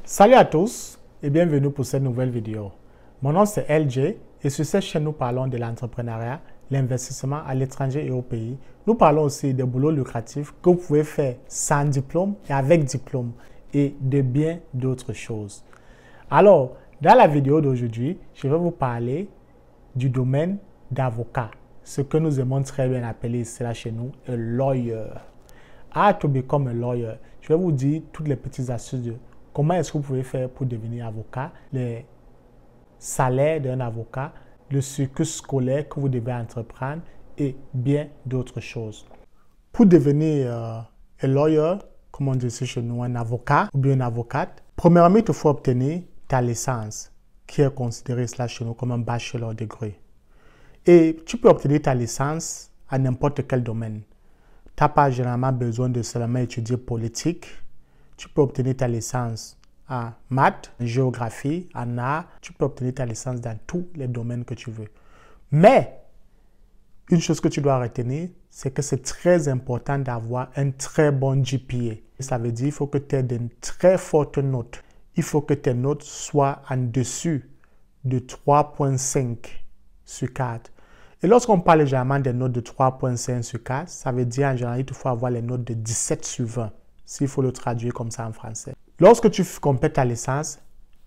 Salut à tous et bienvenue pour cette nouvelle vidéo. Mon nom c'est LJ et sur cette chaîne nous parlons de l'entrepreneuriat, l'investissement à l'étranger et au pays. Nous parlons aussi des boulots lucratifs que vous pouvez faire sans diplôme et avec diplôme et de bien d'autres choses. Alors, dans la vidéo d'aujourd'hui, je vais vous parler du domaine d'avocat, ce que nous aimons très bien appeler cela chez nous, un lawyer. How to become a lawyer. Je vais vous dire toutes les petites astuces de comment est-ce que vous pouvez faire pour devenir avocat, les salaires d'un avocat, le cursus scolaire que vous devez entreprendre et bien d'autres choses. Pour devenir un lawyer, comme on dit ici chez nous, un avocat ou bien une avocate, premièrement, il faut obtenir ta licence, qui est considérée chez nous comme un bachelor degree. Et tu peux obtenir ta licence à n'importe quel domaine. Tu n'as pas généralement besoin de seulement étudier politique. Tu peux obtenir ta licence en maths, en géographie, en art. Tu peux obtenir ta licence dans tous les domaines que tu veux. Mais, une chose que tu dois retenir, c'est que c'est très important d'avoir un très bon GPA. Ça veut dire qu'il faut que tu aies de très fortes notes. Il faut que tes notes soient en dessus de 3,5 sur 4. Et lorsqu'on parle généralement des notes de 3,5 sur 4, ça veut dire en général qu'il faut avoir les notes de 17 sur 20, s'il faut le traduire comme ça en français. Lorsque tu complètes ta licence,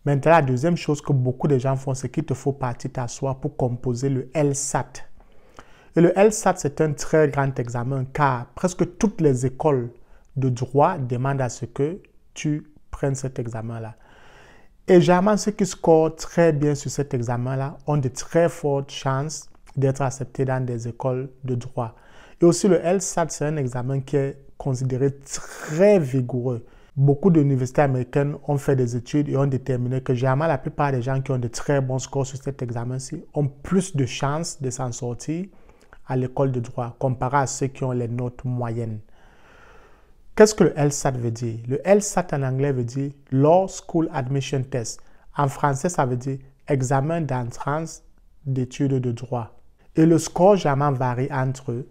maintenant la deuxième chose que beaucoup de gens font, c'est qu'il te faut partir t'asseoir pour composer le LSAT. Et le LSAT, c'est un très grand examen car presque toutes les écoles de droit demandent à ce que tu prennes cet examen-là. Et généralement, ceux qui scorent très bien sur cet examen-là ont de très fortes chances d'être acceptés dans des écoles de droit. Et aussi, le LSAT, c'est un examen qui est considéré très vigoureux. Beaucoup d'universités américaines ont fait des études et ont déterminé que généralement, la plupart des gens qui ont de très bons scores sur cet examen-ci ont plus de chances de s'en sortir à l'école de droit comparé à ceux qui ont les notes moyennes. Qu'est-ce que le LSAT veut dire? Le LSAT en anglais veut dire Law School Admission Test. En français, ça veut dire examen d'entrance d'études de droit. Et le score généralement varie entre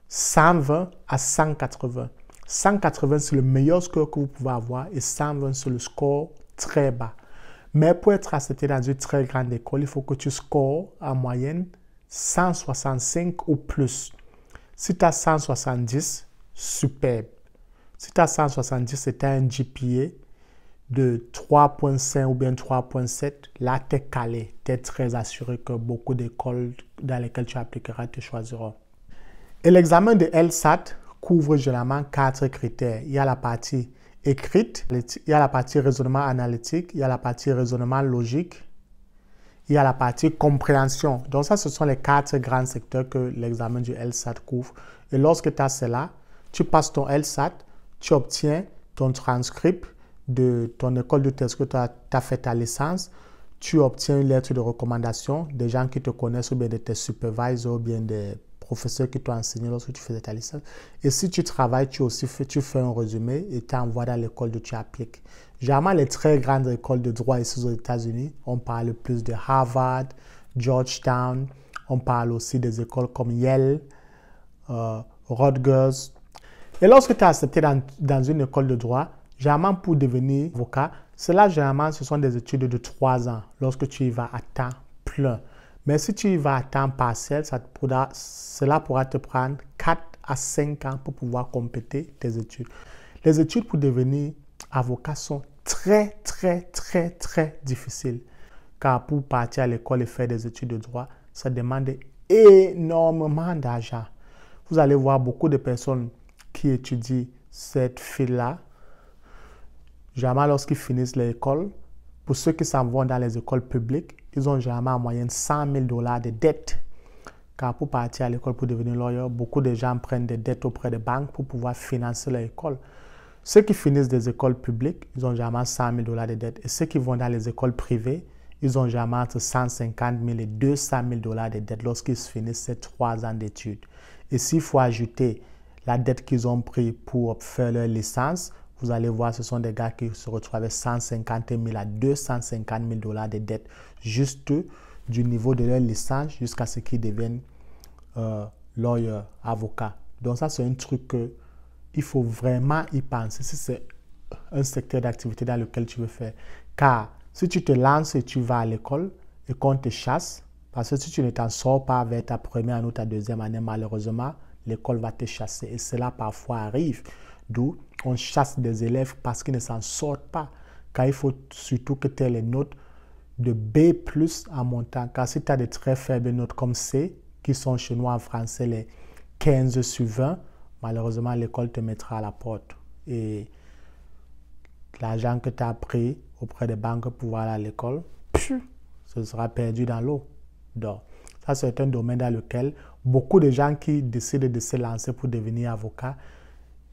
120 à 180. 180, c'est le meilleur score que vous pouvez avoir et 120, c'est le score très bas. Mais pour être accepté dans une très grande école, il faut que tu scores en moyenne 165 ou plus. Si tu as 170, superbe. Si tu as 170, c'est un GPA de 3,5 ou bien 3,7, là, tu es calé. Tu es très assuré que beaucoup d'écoles dans lesquelles tu appliqueras te choisiront. Et l'examen de LSAT couvre généralement 4 critères. Il y a la partie écrite, il y a la partie raisonnement analytique, il y a la partie raisonnement logique, il y a la partie compréhension. Donc ça, ce sont les 4 grands secteurs que l'examen du LSAT couvre. Et lorsque tu as cela, tu passes ton LSAT, tu obtiens ton transcript de ton école de test que tu as fait ta licence, tu obtiens une lettre de recommandation des gens qui te connaissent ou bien de tes supervisors ou bien des professeurs qui t'ont enseigné lorsque tu faisais ta licence. Et si tu travailles, tu fais un résumé et tu envoies dans l'école où tu appliques. Généralement, les très grandes écoles de droit ici aux États-Unis, on parle plus de Harvard, Georgetown, on parle aussi des écoles comme Yale, Rutgers. Et lorsque tu es accepté dans une école de droit, généralement pour devenir avocat, généralement ce sont des études de 3 ans lorsque tu y vas à temps plein. Mais si tu y vas à temps partiel, cela pourra te prendre 4 à 5 ans pour pouvoir compléter tes études. Les études pour devenir avocat sont très difficiles. Car pour partir à l'école et faire des études de droit, ça demande énormément d'argent. Vous allez voir beaucoup de personnes qui étudient cette file-là. Généralement, lorsqu'ils finissent l'école, pour ceux qui s'en vont dans les écoles publiques, ils ont généralement en moyenne 100 000 $ de dettes. Car pour partir à l'école pour devenir lawyer, beaucoup de gens prennent des dettes auprès des banques pour pouvoir financer leur école. Ceux qui finissent des écoles publiques, ils ont généralement 100 000 $ de dettes. Et ceux qui vont dans les écoles privées, ils ont généralement entre 150 000 et 200 000 $ de dettes lorsqu'ils finissent ces 3 ans d'études. Et s'il faut ajouter la dette qu'ils ont pris pour faire leur licence, vous allez voir, ce sont des gars qui se retrouvent avec 150 000 à 250 000 $ de dettes juste du niveau de leur licence jusqu'à ce qu'ils deviennent lawyer, avocat. Donc ça, c'est un truc qu'il faut vraiment y penser. Si c'est un secteur d'activité dans lequel tu veux faire. Car si tu te lances et tu vas à l'école et qu'on te chasse, parce que si tu ne t'en sors pas vers ta première ou ta deuxième année, malheureusement, l'école va te chasser. Et cela parfois arrive. D'où on chasse des élèves parce qu'ils ne s'en sortent pas. Car il faut surtout que tu aies les notes de B+ en montant. Car si tu as des très faibles notes comme C, qui sont chez nous en français les 15/20, malheureusement, l'école te mettra à la porte. Et l'argent que tu as pris auprès des banques pour aller à l'école, ce sera perdu dans l'eau. Donc, ça, c'est un domaine dans lequel beaucoup de gens qui décident de se lancer pour devenir avocat,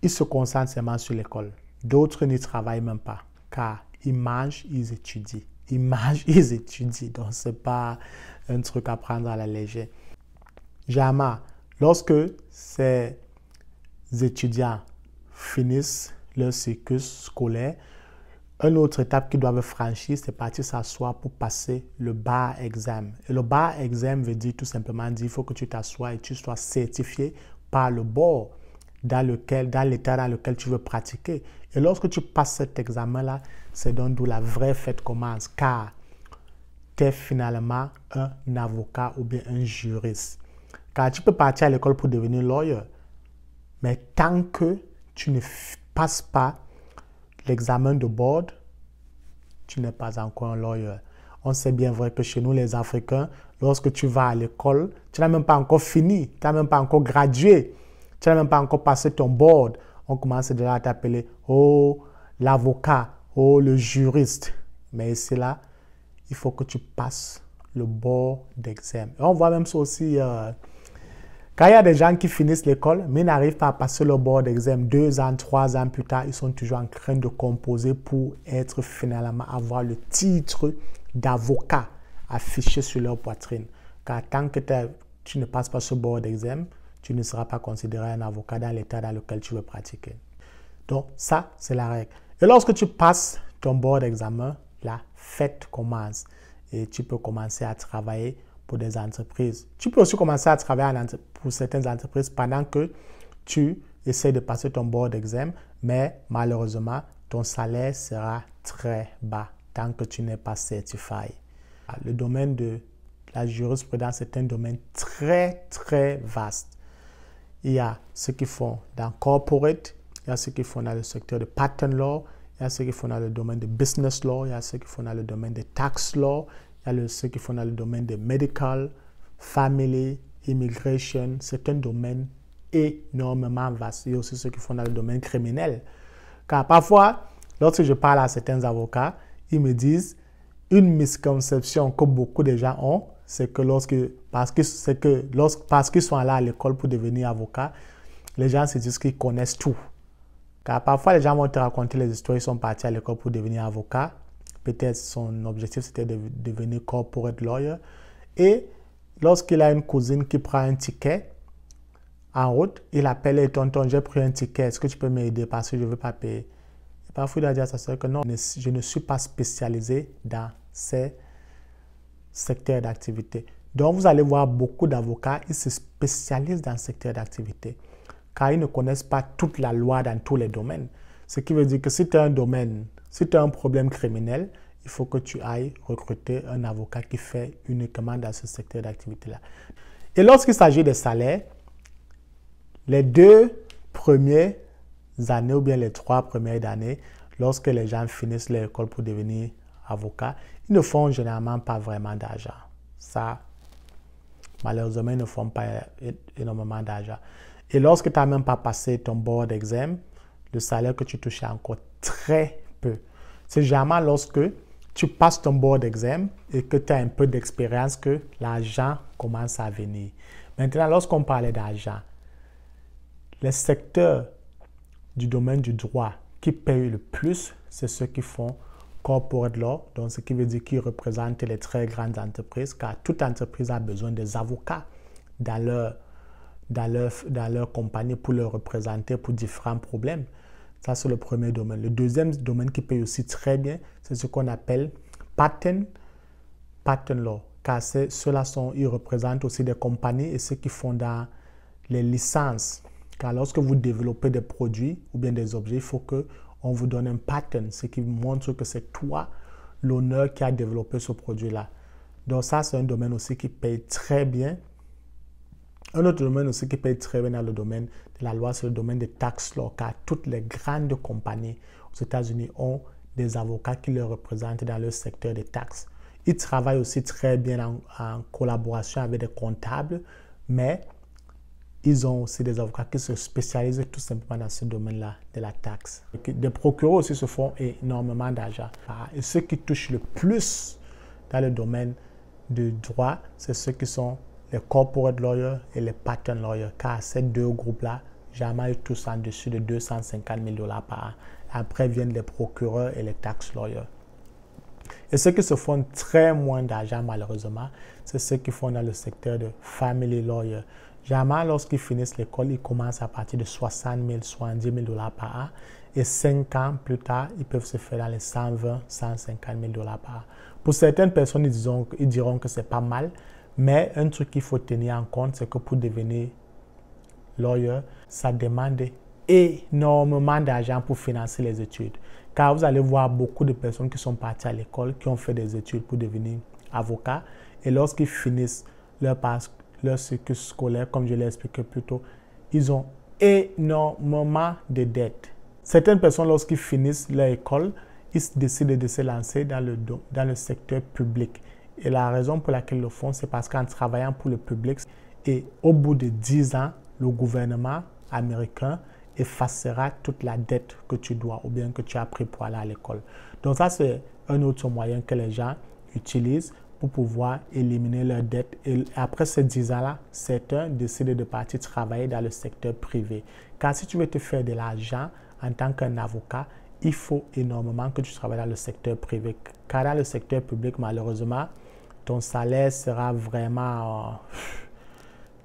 ils se concentrent seulement sur l'école. D'autres n'y travaillent même pas, car ils mangent, ils étudient. Ils mangent, ils étudient. Donc, ce n'est pas un truc à prendre à la légère. Jamais, lorsque ces étudiants finissent leur cycle scolaire, une autre étape qu'ils doivent franchir, c'est partir s'asseoir pour passer le bar exam. Et le bar exam veut dire tout simplement dire il faut que tu t'assoies et tu sois certifié par le board dans l'état dans lequel tu veux pratiquer. Et lorsque tu passes cet examen-là, c'est donc d'où la vraie fête commence, car tu es finalement un avocat ou bien un juriste. Car tu peux partir à l'école pour devenir lawyer, mais tant que tu ne passes pas l'examen de board, tu n'es pas encore un lawyer. On sait bien vrai que chez nous, les Africains, lorsque tu vas à l'école, tu n'as même pas encore fini, tu n'as même pas encore gradué, tu n'as même pas encore passé ton board. On commence déjà à t'appeler « Oh, l'avocat, oh, le juriste ». Mais c'est là, il faut que tu passes le board d'examen. On voit même ça aussi quand il y a des gens qui finissent l'école, mais n'arrivent pas à passer le board d'examen 2 ans, 3 ans plus tard, ils sont toujours en train de composer pour être finalement avoir le titre d'avocat affiché sur leur poitrine. Car tant que tu ne passes pas ce board d'examen, tu ne seras pas considéré un avocat dans l'état dans lequel tu veux pratiquer. Donc ça, c'est la règle. Et lorsque tu passes ton board d'examen, la fête commence et tu peux commencer à travailler pour des entreprises. Tu peux aussi commencer à travailler pour certaines entreprises pendant que tu essaies de passer ton board d'examen, mais malheureusement, ton salaire sera très bas tant que tu n'es pas certifié. Le domaine de la jurisprudence est un domaine très, très vaste. Il y a ceux qui font dans corporate, il y a ceux qui font dans le secteur de patent law, il y a ceux qui font dans le domaine de business law, il y a ceux qui font dans le domaine de tax law, il y a ceux qui font dans le domaine de medical, family, immigration. C'est un domaine énormément vaste. Il y a aussi ceux qui font dans le domaine criminel. Car parfois, lorsque je parle à certains avocats, ils me disent une misconception que beaucoup de gens ont, c'est que parce qu'ils sont allés à l'école pour devenir avocat, les gens se disent qu'ils connaissent tout. Car parfois, les gens vont te raconter les histoires, ils sont partis à l'école pour devenir avocat. Peut-être son objectif, c'était de devenir corporate lawyer. Et lorsqu'il a une cousine qui prend un ticket en route, il appelle et tonton, j'ai pris un ticket, est-ce que tu peux m'aider parce que je ne veux pas payer? Et parfois, il a dit à sa soeur que non, je ne suis pas spécialisé dans ces secteurs d'activité. Donc, vous allez voir beaucoup d'avocats, ils se spécialisent dans ce secteur d'activité car ils ne connaissent pas toute la loi dans tous les domaines. Ce qui veut dire que si tu as un problème criminel, il faut que tu ailles recruter un avocat qui fait uniquement dans ce secteur d'activité-là. Et lorsqu'il s'agit des salaires, les 2 premières années ou bien les 3 premières années, lorsque les gens finissent l'école pour devenir avocat, ils ne font généralement pas vraiment d'argent. Ça, malheureusement, ils ne font pas énormément d'argent. Et lorsque tu n'as même pas passé ton board exam, le salaire que tu touches est encore très peu. C'est généralement lorsque tu passes ton board exam et que tu as un peu d'expérience que l'argent commence à venir. Maintenant, lorsqu'on parlait d'argent, les secteurs du domaine du droit qui payent le plus, c'est ceux qui font corporate law, donc ce qui veut dire qu'ils représentent les très grandes entreprises, car toute entreprise a besoin des avocats dans leur compagnie pour leur représenter pour différents problèmes. Ça, c'est le premier domaine. Le deuxième domaine qui paye aussi très bien, c'est ce qu'on appelle patent law, car ils représentent aussi des compagnies et ceux qui font dans les licences. Car lorsque vous développez des produits ou bien des objets, il faut que On vous donne un patent, ce qui montre que c'est toi, l'honneur, qui a développé ce produit-là. Donc ça, c'est un domaine aussi qui paye très bien. Un autre domaine aussi qui paye très bien dans le domaine de la loi, c'est le domaine des tax law, car toutes les grandes compagnies aux États-Unis ont des avocats qui les représentent dans le secteur des taxes. Ils travaillent aussi très bien en collaboration avec des comptables, mais ils ont aussi des avocats qui se spécialisent tout simplement dans ce domaine-là de la taxe. Des procureurs aussi se font énormément d'argent. Et ceux qui touchent le plus dans le domaine du droit, c'est ceux qui sont les corporate lawyers et les patent lawyers, car ces deux groupes-là, jamais ils touchent en dessus de 250 000 $ par an. Après viennent les procureurs et les tax lawyers. Et ceux qui se font très moins d'argent, malheureusement, c'est ceux qui font dans le secteur de family lawyer. Jamais, lorsqu'ils finissent l'école, ils commencent à partir de 60 000, 70 000 $ par an. Et 5 ans plus tard, ils peuvent se faire dans les 120, 150 000 $ par an. Pour certaines personnes, ils diront que ce n'est pas mal. Mais un truc qu'il faut tenir en compte, c'est que pour devenir lawyer, ça demande énormément d'argent pour financer les études. Car vous allez voir beaucoup de personnes qui sont parties à l'école, qui ont fait des études pour devenir avocat. Et lorsqu'ils finissent leur cycle scolaire, comme je l'ai expliqué plus tôt, ils ont énormément de dettes. Certaines personnes, lorsqu'ils finissent leur école, ils décident de se lancer dans le secteur public. Et la raison pour laquelle ils le font, c'est parce qu'en travaillant pour le public, et au bout de 10 ans, le gouvernement américain effacera toute la dette que tu dois ou bien que tu as pris pour aller à l'école. Donc ça, c'est un autre moyen que les gens utilisent pour pouvoir éliminer leurs dettes. Et après ces 10 ans-là, certains décident de partir travailler dans le secteur privé. Car si tu veux te faire de l'argent en tant qu'un avocat, il faut énormément que tu travailles dans le secteur privé. Car dans le secteur public, malheureusement, ton salaire sera vraiment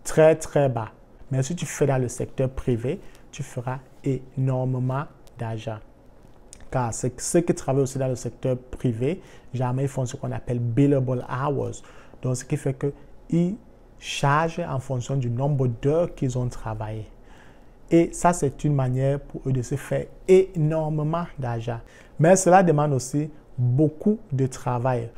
très, très bas. Mais si tu fais dans le secteur privé, tu feras énormément d'argent. Car ceux qui travaillent aussi dans le secteur privé, jamais ils font ce qu'on appelle billable hours. Donc, ce qui fait qu'ils chargent en fonction du nombre d'heures qu'ils ont travaillé. Et ça, c'est une manière pour eux de se faire énormément d'argent. Mais cela demande aussi beaucoup de travail.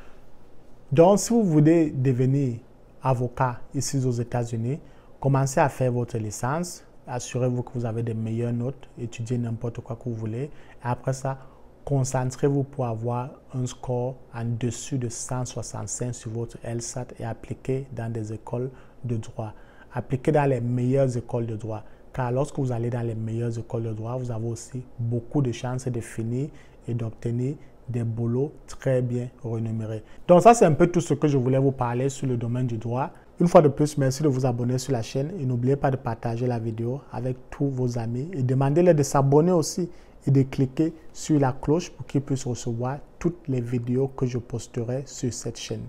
Donc, si vous voulez devenir avocat ici aux États-Unis, commencez à faire votre licence. Assurez-vous que vous avez des meilleures notes. Étudiez n'importe quoi que vous voulez. Et après ça, concentrez-vous pour avoir un score en dessus de 165 sur votre LSAT et appliquez dans des écoles de droit. Appliquez dans les meilleures écoles de droit. Car lorsque vous allez dans les meilleures écoles de droit, vous avez aussi beaucoup de chances de finir et d'obtenir des boulots très bien rémunérés. Donc ça, c'est un peu tout ce que je voulais vous parler sur le domaine du droit. Une fois de plus, merci de vous abonner sur la chaîne et n'oubliez pas de partager la vidéo avec tous vos amis et demandez-leur de s'abonner aussi et de cliquer sur la cloche pour qu'ils puissent recevoir toutes les vidéos que je posterai sur cette chaîne.